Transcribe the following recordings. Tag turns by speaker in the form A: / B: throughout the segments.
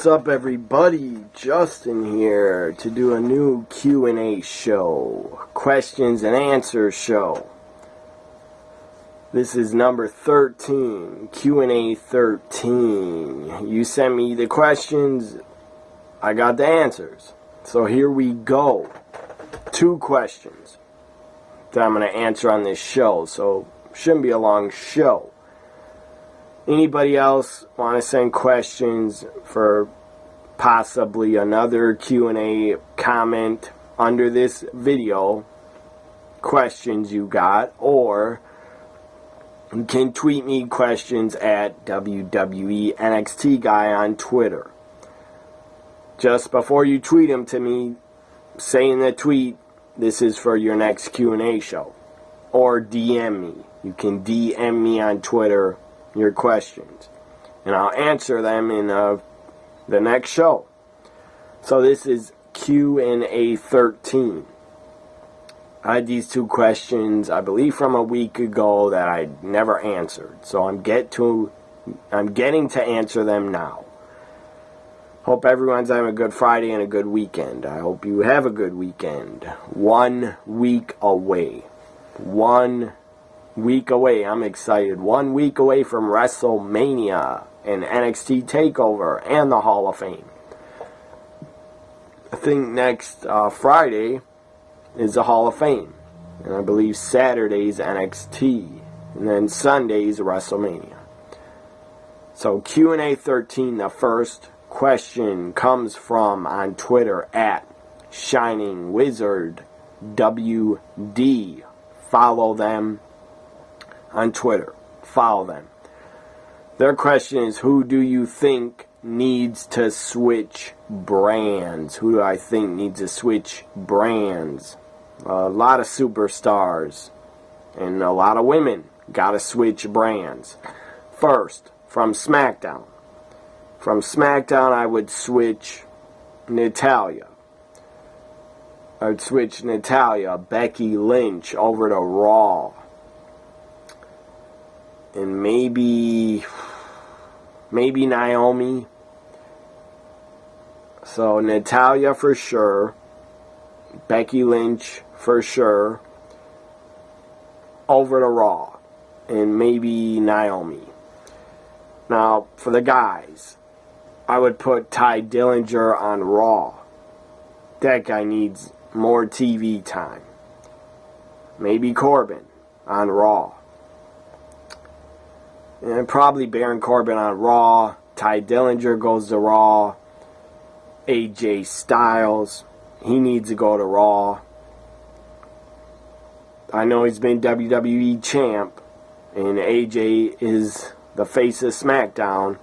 A: What's up, everybody? Justin here to do a new Q&A show, questions and answers show. This is number 13, Q&A 13. You sent me the questions, I got the answers. So here we go. 2 questions that I'm going to answer on this show, so shouldn't be a long show. Anybody else want to send questions for possibly another Q&A comment under this video, questions you got, or you can tweet me questions at WWENXTGuy on Twitter. Just before you tweet them to me, say in the tweet, this is for your next Q&A show. Or DM me. You can DM me on Twitter your questions, and I'll answer them in the next show. So this is Q&A 13. I had these 2 questions, I believe, from a week ago that I never answered. So I'm getting to answer them now. Hope everyone's having a good Friday and a good weekend. I hope you have a good weekend. 1 week away. 1 week away. I'm excited. 1 week away from WrestleMania and NXT TakeOver and the Hall of Fame. I think next Friday is the Hall of Fame. And I believe Saturday's NXT. And then Sunday's WrestleMania. So Q&A 13, the first question comes from on Twitter at ShiningWizardWD. Follow them on Twitter. Follow them. Their question is, who do you think needs to switch brands? Who do I think needs to switch brands? A lot of superstars and a lot of women got to switch brands. First, from SmackDown. From SmackDown, I would switch Natalya. I would switch Natalya, Becky Lynch over to Raw. And maybe Naomi. So Natalya for sure. Becky Lynch for sure. Over to Raw. And maybe Naomi. Now, for the guys, I would put Ty Dillinger on Raw. That guy needs more TV time. Maybe Corbin on Raw. And probably Baron Corbin on Raw. Ty Dillinger goes to Raw. AJ Styles, he needs to go to Raw. I know he's been WWE champ, and AJ is the face of SmackDown.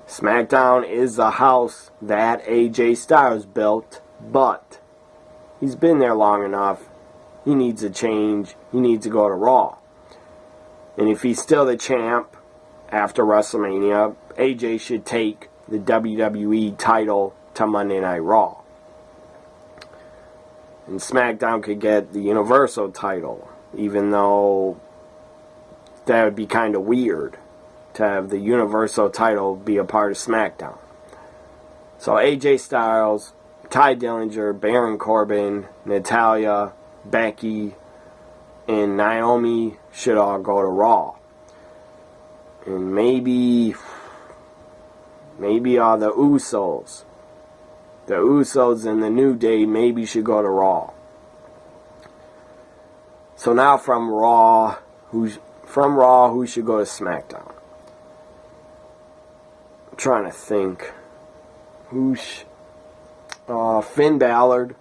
A: SmackDown is the house that AJ Styles built, but he's been there long enough. He needs a change. He needs to go to Raw. And if he's still the champ after WrestleMania, AJ should take the WWE title to Monday Night Raw. And SmackDown could get the Universal title, even though that would be kind of weird to have the Universal title be a part of SmackDown. So AJ Styles, Ty Dillinger, Baron Corbin, Natalya, Becky, and Naomi should all go to Raw. And maybe the Usos. The Usos and the New Day maybe should go to Raw. So now from Raw, who should go to SmackDown? I'm trying to think. Finn Balor.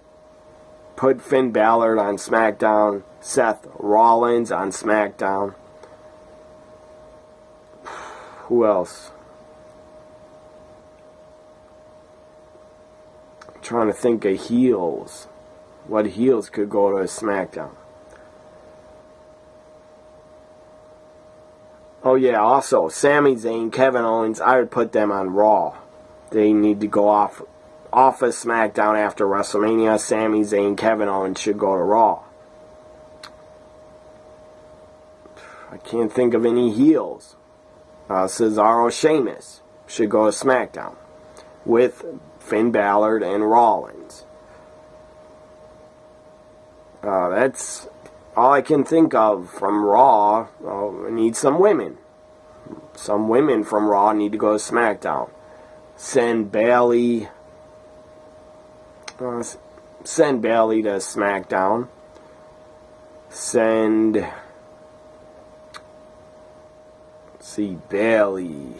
A: Put Finn Balor on SmackDown. Seth Rollins on SmackDown. Who else? I'm trying to think of heels. What heels could go to SmackDown? Oh yeah, also Sami Zayn, Kevin Owens, I would put them on Raw. They need to go off of SmackDown after WrestleMania. Sami Zayn, Kevin Owens should go to Raw. I can't think of any heels. Cesaro, Sheamus should go to SmackDown. with Finn Balor and Rollins. That's all I can think of from Raw. We need some women. Some women from Raw need to go to SmackDown. Send Bayley to SmackDown. Send Bayley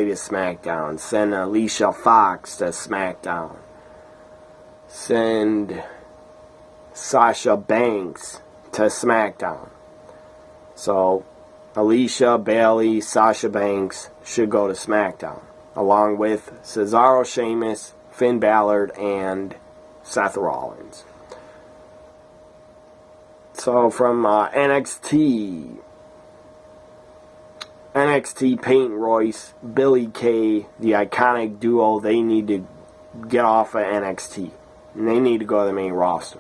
A: to SmackDown. Send Alicia Fox to SmackDown. Send Sasha Banks to SmackDown. So Alicia, Bayley, Sasha Banks should go to SmackDown, along with Cesaro, Sheamus, Finn Balor, and Seth Rollins. So from NXT, Peyton Royce, Billy Kay, the iconic duo, they need to get off of NXT. And they need to go to the main roster.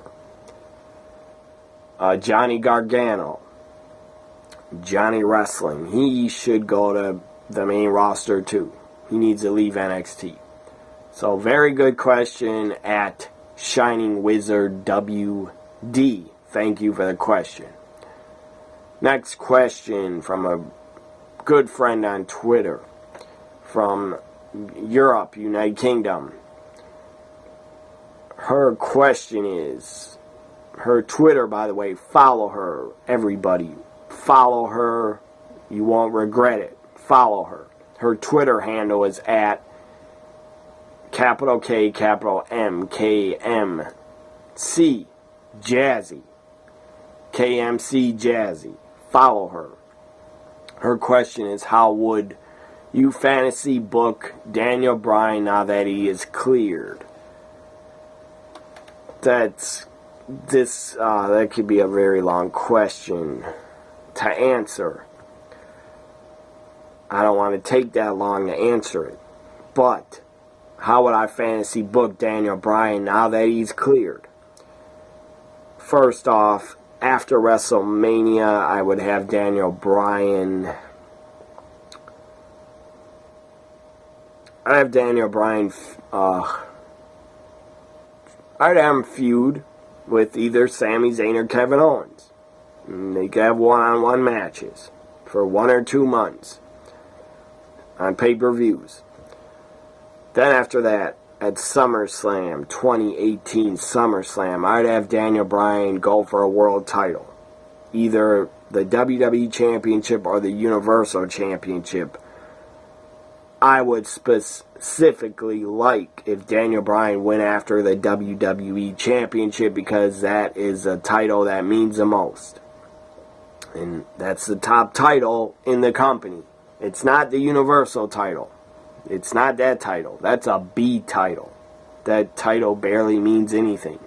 A: Johnny Gargano, Johnny Wrestling, he should go to the main roster too. He needs to leave NXT. So very good question at Shining Wizard WD. Thank you for the question. Next question from a good friend on Twitter from Europe, United Kingdom. Her question is, her Twitter, by the way, follow her, everybody. Follow her. You won't regret it. Follow her. Her Twitter handle is at capital K, capital M, KMC Jazzy. KMC Jazzy. Follow her. Her question is, how would you fantasy book Daniel Bryan now that he is cleared? That could be a very long question to answer. I don't want to take that long to answer it. But how would I fantasy book Daniel Bryan now that he's cleared? First off, after WrestleMania, I would have Daniel Bryan. I'd have him feud with either Sami Zayn or Kevin Owens. And they could have one-on-one matches for 1 or 2 months on pay-per-views. Then after that, at SummerSlam, 2018 SummerSlam, I'd have Daniel Bryan go for a world title. Either the WWE Championship or the Universal Championship. I would specifically like if Daniel Bryan went after the WWE Championship, because that is a title that means the most. And that's the top title in the company. It's not the Universal title. It's not that title. That's a B title. That title barely means anything.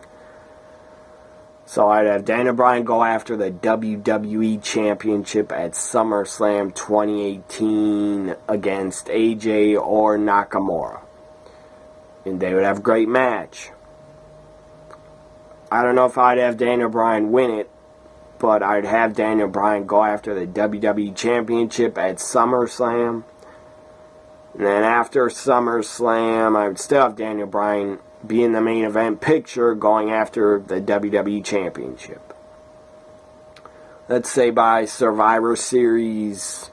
A: So I'd have Daniel Bryan go after the WWE Championship at SummerSlam 2018 against AJ or Nakamura. And they would have a great match. I don't know if I'd have Daniel Bryan win it, but I'd have Daniel Bryan go after the WWE Championship at SummerSlam. And then after SummerSlam, I would still have Daniel Bryan be in the main event picture going after the WWE Championship. Let's say by Survivor Series.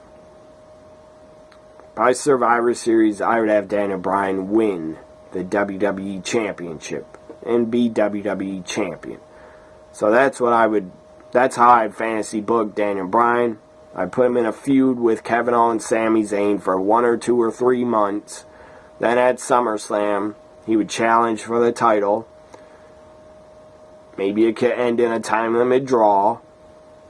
A: By Survivor Series, I would have Daniel Bryan win the WWE Championship and be WWE Champion. So that's how I'd fantasy book Daniel Bryan. I'd put him in a feud with Kevin Owens, Sami Zayn for 1 or 2 or 3 months. Then at SummerSlam, he would challenge for the title. Maybe it could end in a time limit draw,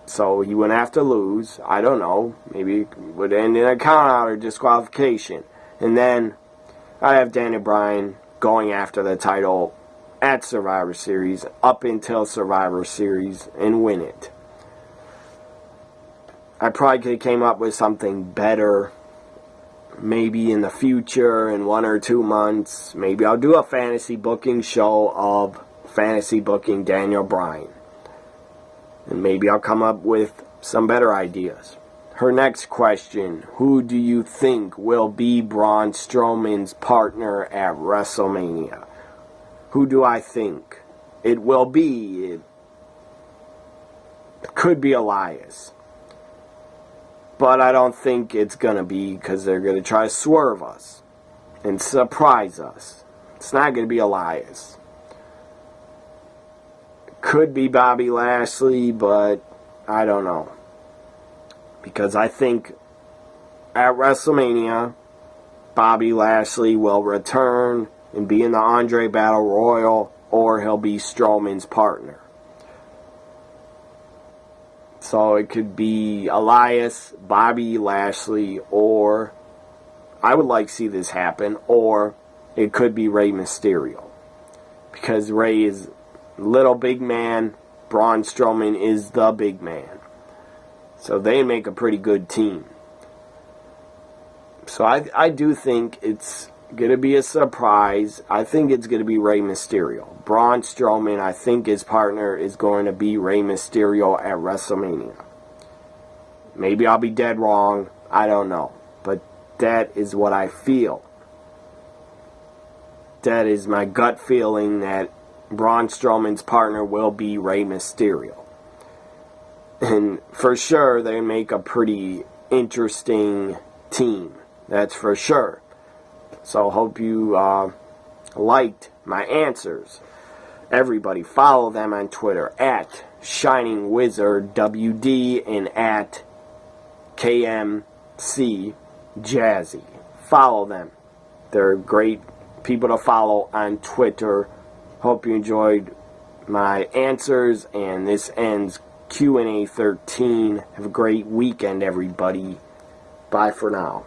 A: so he wouldn't have to lose. I don't know. Maybe it would end in a count-out or disqualification. And then I'd have Daniel Bryan going after the title at Survivor Series up until Survivor Series and win it. I probably could have came up with something better. Maybe in the future, in 1 or 2 months, maybe I'll do a fantasy booking show of fantasy booking Daniel Bryan. And maybe I'll come up with some better ideas. her next question, who do you think will be Braun Strowman's partner at WrestleMania? Who do I think it will be? It could be Elias. But I don't think it's going to be, because they're going to try to swerve us and surprise us. It's not going to be Elias. Could be Bobby Lashley, but I don't know. Because I think at WrestleMania, Bobby Lashley will return and be in the Andre Battle Royal, or he'll be Strowman's partner. So it could be Elias, Bobby Lashley, or I would like to see this happen, or it could be Rey Mysterio. Because Rey is little big man, Braun Strowman is the big man. So they make a pretty good team. So I do think it's going to be a surprise. I think it's going to be Rey Mysterio. Braun Strowman, I think his partner is going to be Rey Mysterio at WrestleMania. Maybe I'll be dead wrong. I don't know. But that is what I feel. That is my gut feeling, that Braun Strowman's partner will be Rey Mysterio. And for sure, they make a pretty interesting team. That's for sure. So hope you liked my answers. Everybody, follow them on Twitter at ShiningWizardWD and at KMCJazzy. Follow them. They're great people to follow on Twitter. Hope you enjoyed my answers, and this ends Q&A 13. Have a great weekend, everybody. Bye for now.